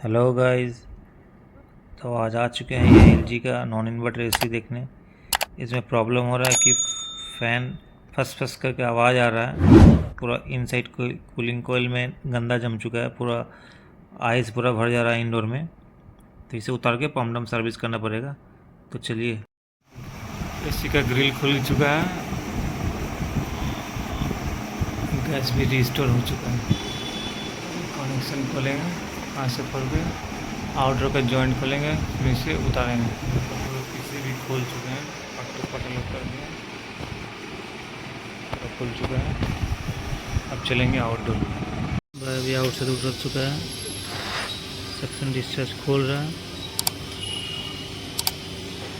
Hello guys. तो आज आ चुके हैं ये एलजी का नॉन इन्वर्टर एसी देखने। इसमें प्रॉब्लम हो रहा है कि फ़ैन फस फस करके आवाज़ आ रहा है। पूरा इनसाइड कूलिंग कोयल में गंदा जम चुका है, पूरा आइस पूरा भर जा रहा है इंडोर में। तो इसे उतार के पम्प डम सर्विस करना पड़ेगा। तो चलिए, एसी का ग्रिल खुल चुका है, गैस भी रिस्टोर हो चुका है। कनेक्शन खोलेंगे, हाथ से खोल के आउटर का जॉइंट खोलेंगे, फिर इसे उतारेंगे। पीछे भी खोल चुके हैं, पट अलग कर दिया, खुल चुका है। अब चलेंगे आउटडोर। अभी आउट से उतर चुका है, सक्शन डिस्चार्ज खोल रहा है।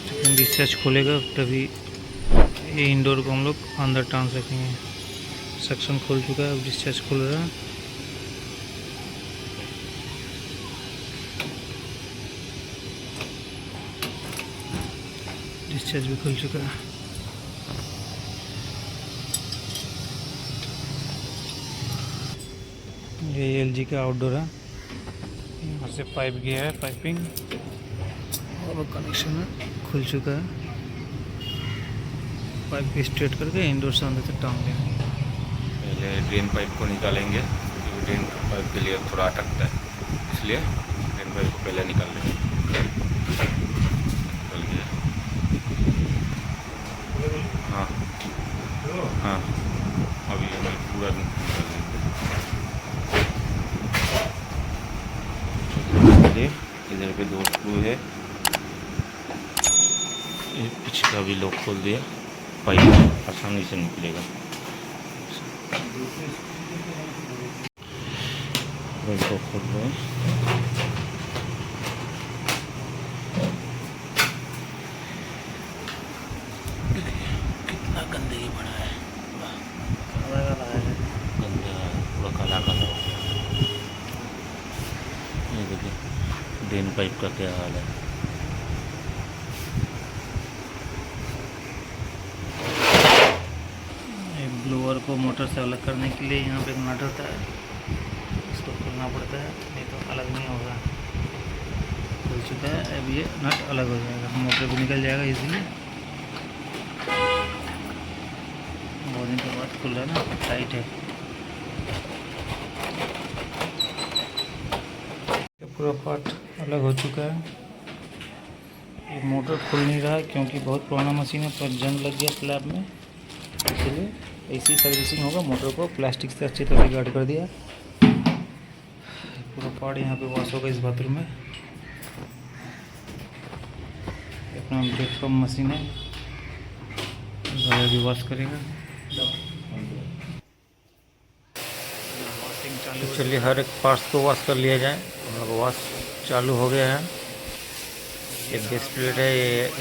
सक्शन डिस्चार्ज खोलेगा तभी ये इंडोर को हम लोग अंदर टान सकेंगे। सक्शन खोल चुका है, अब डिस्चार्ज खोल रहा है। डिस्चार्ज भी खुल चुका है। ये एलजी का आउटडोर है, यहाँ से पाइप गया है, पाइपिंग और कनेक्शन खुल चुका है। पाइप को स्ट्रेट करके इंडोर से अंदर तक टांग देंगे। पहले ड्रेन पाइप को निकालेंगे, क्योंकि ड्रेन पाइप के लिए थोड़ा अटकता है, इसलिए ड्रेन पाइप को पहले निकाल लेंगे। निकल गया। हाँ हाँ, अभी हमें पूरा निकाल लेंगे। इधर पे 2 स्क्रू है, पीछे का भी लॉक खोल दिया, पाइप आसानी से निकलेगा। इसको खोल रहे हैं। कितना गंदगी बना है, गंदा पूरा काला काला। ये देखिए ड्रेन पाइप का क्या हाल है। ब्लोअर को मोटर से अलग करने के लिए यहाँ पे एक नट होता है, इसको खोलना पड़ता है, नहीं तो अलग नहीं होगा। खुल चुका है, अब ये नट अलग हो जाएगा, मोटर भी निकल जाएगा इजीली। बहुत दिन के बाद खुल रहा है ना, टाइट है। पूरा पार्ट अलग हो चुका है। ये मोटर खुल नहीं रहा है क्योंकि बहुत पुराना मशीन है, पर जंग लग गया स्लैब में, इसलिए ऐसी सर्विसिंग होगा। मोटर को प्लास्टिक से अच्छी तरह से गार्ड कर दिया। पूरा पार्ट यहाँ पे वॉश होगा इस बाथरूम में। अपना ब्रेक पंप मशीन है, भी वॉश करेगा। तो चलिए हर एक पार्ट्स को वॉश कर लिया जाए। हम लोग वॉश चालू हो गया है। ये बेस प्लेट है,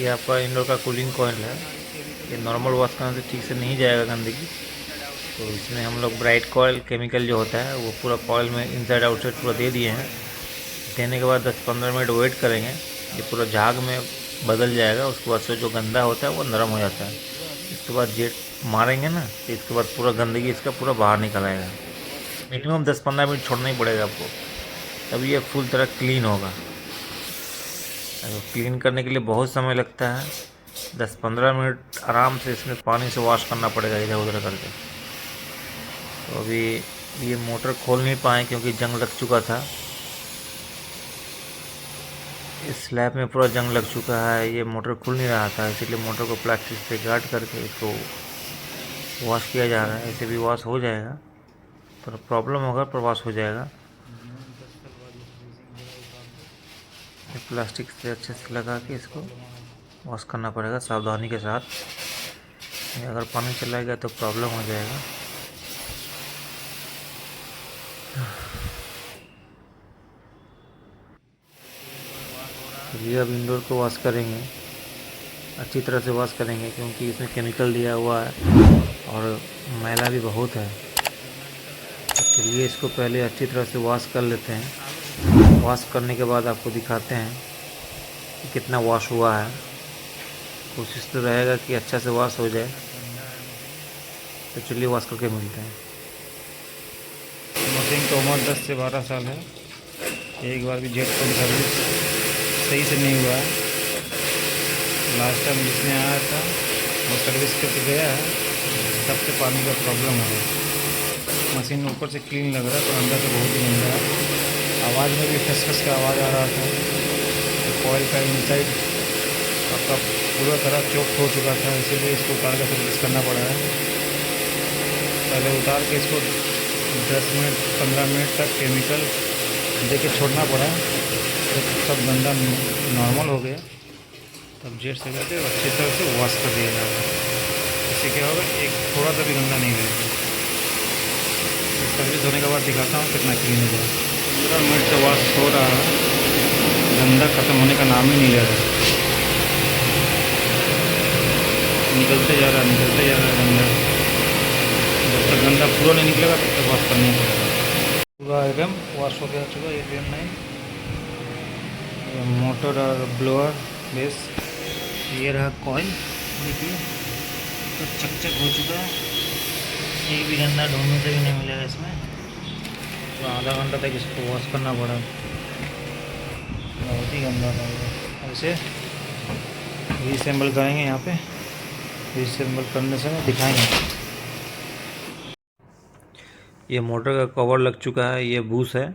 ये आपका इंडोर का कूलिंग कॉइल है। ये नॉर्मल वॉश करने से ठीक से नहीं जाएगा गंदगी, तो इसमें हम लोग ब्राइट कॉइल केमिकल जो होता है वो पूरा कॉइल में इनसाइड आउटसाइड पूरा दे दिए हैं। देने के बाद 10-15 मिनट वेट करेंगे, ये पूरा झाग में बदल जाएगा। उसके बाद से जो गंदा होता है वो नरम हो जाता है। इसके बाद जेट मारेंगे ना, तो इसके बाद पूरा गंदगी इसका पूरा बाहर निकल आएगा। मिनिमम 10-15 मिनट छोड़ना ही पड़ेगा आपको, तभी ये फुल तरह क्लीन होगा। क्लीन करने के लिए बहुत समय लगता है, 10-15 मिनट आराम से इसमें पानी से वॉश करना पड़ेगा इधर उधर करके। तो अभी ये मोटर खोल नहीं पाए क्योंकि जंग लग चुका था। इस स्लैब में पूरा जंग लग चुका है, ये मोटर खुल नहीं रहा था, इसीलिए मोटर को प्लास्टिक से गार्ड करके इसको वॉश किया जा रहा है। ऐसे भी वॉश हो जाएगा, पर प्रॉब्लम होगा, पर वॉश हो जाएगा। प्लास्टिक से अच्छे से लगा के इसको वॉश करना पड़ेगा सावधानी के साथ, अगर पानी चला गया तो प्रॉब्लम हो जाएगा। चलिए अब इंडोर को वॉश करेंगे, अच्छी तरह से वॉश करेंगे, क्योंकि इसमें केमिकल दिया हुआ है और मैला भी बहुत है। तो चलिए इसको पहले अच्छी तरह से वॉश कर लेते हैं। वॉश करने के बाद आपको दिखाते हैं कि कितना वॉश हुआ है। कोशिश तो रहेगा कि अच्छा से वॉश हो जाए। तो चलिए वॉश करके मिलते हैं। मशीन की उम्र 10 से 12 साल है। एक बार भी जेट कोड सर्विस सही से नहीं हुआ है। लास्ट टाइम जिसने आया था वो सर्विस करके गया है, तब से पानी का प्रॉब्लम हो रहा। मशीन ऊपर से क्लीन लग रहा है पर अंदर से बहुत ही गंदा है। आवाज़ में भी खस का आवाज़ आ रहा था। कॉइल का इनसाइड आपका पूरा तरह चोक हो चुका था, इसीलिए इसको उतार कर सर्विस करना पड़ा है। पहले उतार के इसको 10 मिनट 15 मिनट तक केमिकल दे के छोड़ना पड़ा। तो सब गंदा नॉर्मल हो गया, तब जेट से करके अच्छी तरह से वॉश कर दिया जाएगा। इससे क्या होगा, एक थोड़ा सा भी गंदा नहीं रहेगा। सर्विस होने के बाद दिखाता हूँ कितना क्लीन हो जाएगा। 15 मिनट से वॉश हो रहा है, गंदा ख़त्म होने का नाम ही नहीं ले रहा। निकलते जा रहा है गंदा। जब तक गंदा पूरा नहीं निकलेगा तब तक वॉश करना पड़ेगा। पूरा एकदम वॉश हो गया चुका ये ड्रेन लाइन, ये मोटर और ब्लोअर बेस। ये रहा कॉइल, देखिए तो चकचक हो चुका है। एक भी गंदा ढूंढने से भी नहीं मिलेगा इसमें। तो आधा घंटा तक इसको वॉश करना पड़ा, बहुत ही गंदा था ये। ऐसे रीअसेंबल करेंगे, यहाँ पे रीअसेंबल करने से दिखाएंगे। ये मोटर का कवर लग चुका है। ये बूस है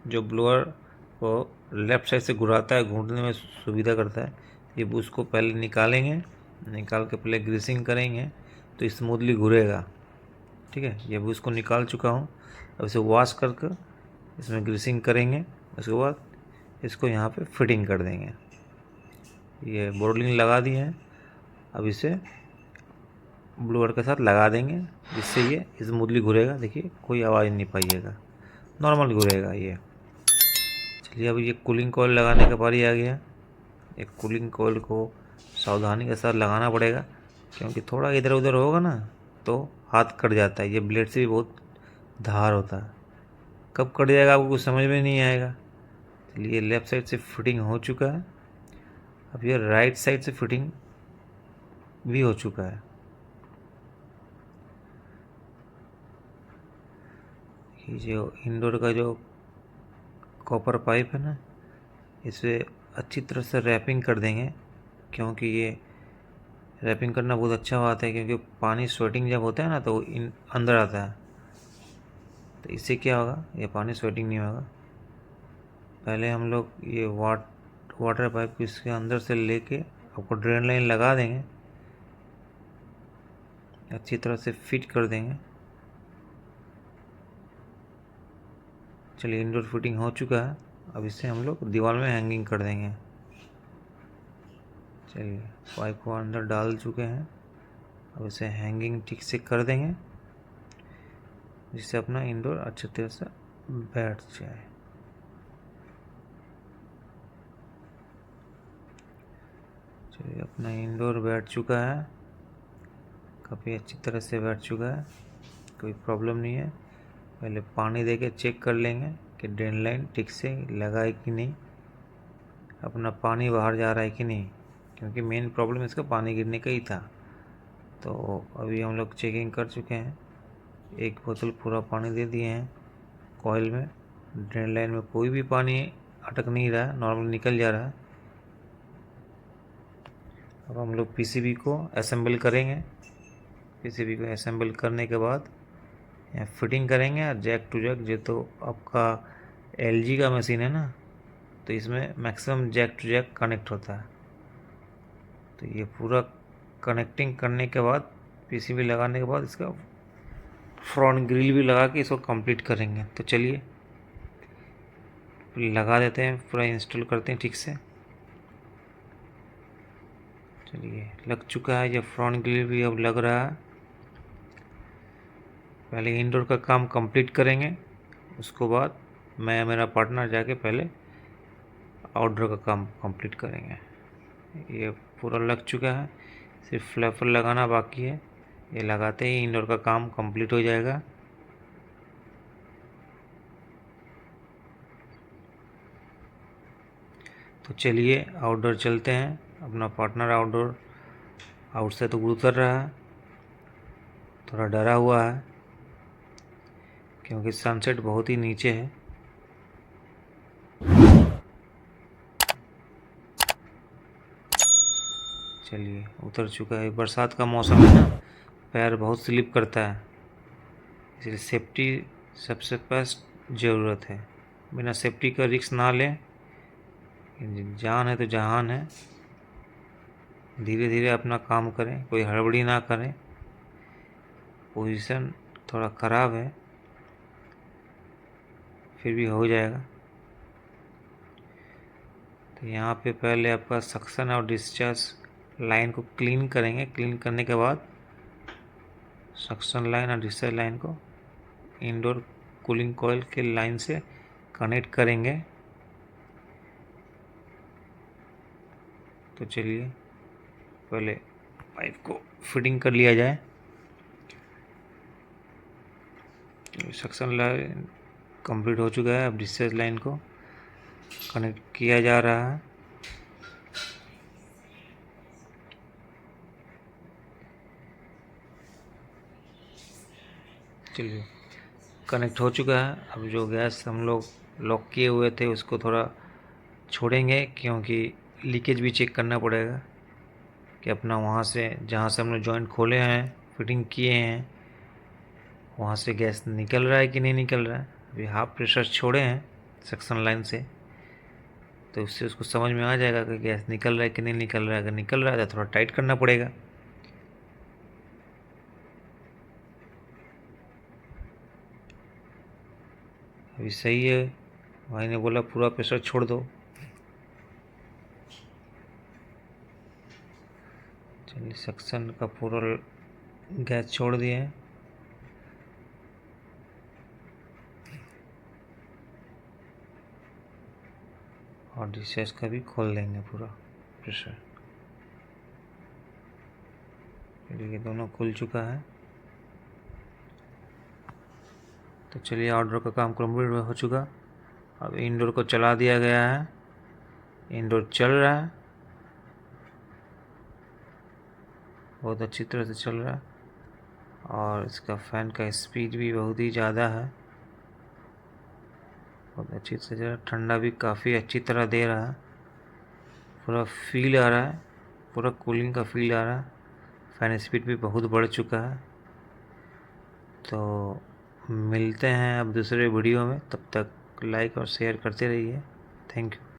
जो ब्लोअर को लेफ़्ट साइड से घुराता है, घूरने में सुविधा करता है। ये बूस को पहले निकालेंगे, निकाल के पहले ग्रीसिंग करेंगे तो स्मूथली घूरेगा। ठीक है, ये बूस को निकाल चुका हूँ। अब इसे वॉश करके इसमें ग्रीसिंग करेंगे। उसके बाद इसको यहाँ पे फिटिंग कर देंगे। ये बोर्डलिंग लगा दी है, अब इसे ब्लोअर के साथ लगा देंगे, जिससे ये स्मूथली घूरेगा। देखिए कोई आवाज़ नहीं पाइएगा, नॉर्मल घूरेगा ये। चलिए अब ये कूलिंग कॉइल लगाने का बारी आ गया। एक कूलिंग कॉइल को सावधानी के साथ लगाना पड़ेगा, क्योंकि थोड़ा इधर उधर होगा ना तो हाथ कट जाता है। ये ब्लेड से भी बहुत धार होता है, कब कट जाएगा आपको कुछ समझ में नहीं आएगा। चलिए लेफ़्ट साइड से फिटिंग हो चुका है, अब ये राइट साइड से फिटिंग भी हो चुका है। ये जो इंडोर का जो कॉपर पाइप है ना, इसे अच्छी तरह से रैपिंग कर देंगे, क्योंकि ये रैपिंग करना बहुत अच्छा बात है, क्योंकि पानी स्वेटिंग जब होता है ना तो वो अंदर आता है। तो इससे क्या होगा, ये पानी स्वेटिंग नहीं होगा। पहले हम लोग ये वाटर पाइप को इसके अंदर से लेके आपको ड्रेन लाइन लगा देंगे, अच्छी तरह से फिट कर देंगे। चलिए इंडोर फिटिंग हो चुका है, अब इसे हम लोग दीवार में हैंगिंग कर देंगे। चलिए पाइप को अंदर डाल चुके हैं, अब इसे हैंगिंग ठीक से कर देंगे, जिससे अपना इंडोर अच्छी तरह से बैठ जाए। चलिए अपना इंडोर बैठ चुका है, काफ़ी अच्छी तरह से बैठ चुका है, कोई प्रॉब्लम नहीं है। पहले पानी देके चेक कर लेंगे कि ड्रेन लाइन ठीक से लगा है कि नहीं, अपना पानी बाहर जा रहा है कि नहीं, क्योंकि मेन प्रॉब्लम इसका पानी गिरने का ही था। तो अभी हम लोग चेकिंग कर चुके हैं, एक बोतल पूरा पानी दे दिए हैं कॉइल में। ड्रेन लाइन में कोई भी पानी अटक नहीं रहा है, नॉर्मल निकल जा रहा है। अब हम लोग पीसीबी को असेंबल करेंगे। पीसीबी को असेंबल करने के बाद यहाँ फिटिंग करेंगे, और जैक टू जैक, जो तो आपका एलजी का मशीन है ना, तो इसमें maximum jack to jack connect होता है। तो ये पूरा कनेक्टिंग करने के बाद, पीसीबी लगाने के बाद इसका फ्रंट ग्रिल भी लगा के इसको कंप्लीट करेंगे। तो चलिए लगा देते हैं, पूरा इंस्टॉल करते हैं ठीक से। चलिए लग चुका है, ये फ्रंट ग्रिल भी अब लग रहा है। पहले इंडोर का काम कंप्लीट करेंगे, उसके बाद मैं मेरा पार्टनर जाके पहले आउटडोर का काम कंप्लीट करेंगे। ये पूरा लग चुका है, सिर्फ फ्लैपर लगाना बाकी है। ये लगाते ही इंडोर का काम कंप्लीट हो जाएगा। तो चलिए आउटडोर चलते हैं। अपना पार्टनर आउटडोर आउट से तो उतर रहा है, थोड़ा डरा हुआ है, क्योंकि सनसेट बहुत ही नीचे है। चलिए उतर चुका है। बरसात का मौसम है ना, पैर बहुत स्लिप करता है, इसलिए सेफ्टी सबसे फर्स्ट ज़रूरत है। बिना सेफ्टी का रिस्क ना लें, जान है तो जहान है। धीरे धीरे अपना काम करें, कोई हड़बड़ी ना करें। पोजीशन थोड़ा ख़राब है, फिर भी हो जाएगा। तो यहाँ पे पहले आपका सक्शन और डिस्चार्ज लाइन को क्लीन करेंगे। क्लीन करने के बाद सक्शन लाइन और डिस्चार्ज लाइन को इंडोर कूलिंग कॉइल के लाइन से कनेक्ट करेंगे। तो चलिए पहले पाइप को फिटिंग कर लिया जाए। सक्शन लाइन कंप्लीट हो चुका है, अब डिस्चार्ज लाइन को कनेक्ट किया जा रहा है। चलिए कनेक्ट हो चुका है। अब जो गैस हम लोग लॉक किए हुए थे उसको थोड़ा छोड़ेंगे, क्योंकि लीकेज भी चेक करना पड़ेगा कि अपना वहाँ से जहाँ से हमने जॉइंट खोले हैं, फिटिंग किए हैं, वहाँ से गैस निकल रहा है कि नहीं निकल रहा है। अभी हाफ प्रेशर छोड़े हैं सक्शन लाइन से, तो उससे उसको समझ में आ जाएगा कि गैस निकल रहा है कि नहीं निकल रहा है। अगर निकल रहा है तो थोड़ा टाइट करना पड़ेगा। अभी सही है, भाई ने बोला पूरा प्रेशर छोड़ दो। चलिए सक्शन का पूरा गैस छोड़ दिए हैं। और डिस्चार्ज का भी खोल देंगे पूरा प्रेशर। ये दोनों खुल चुका है। तो चलिए आउटडोर का काम कंप्लीट हो चुका। अब इंडोर को चला दिया गया है, इंडोर चल रहा है, बहुत अच्छी तरह से चल रहा है। और इसका फ़ैन का स्पीड भी बहुत ही ज़्यादा है, बहुत अच्छी से चल रहा है। ठंडा भी काफ़ी अच्छी तरह दे रहा है, पूरा फील आ रहा है, पूरा कूलिंग का फील आ रहा है। फ़ैन स्पीड भी बहुत बढ़ चुका है। तो मिलते हैं अब दूसरे वीडियो में, तब तक लाइक और शेयर करते रहिए। Thank you.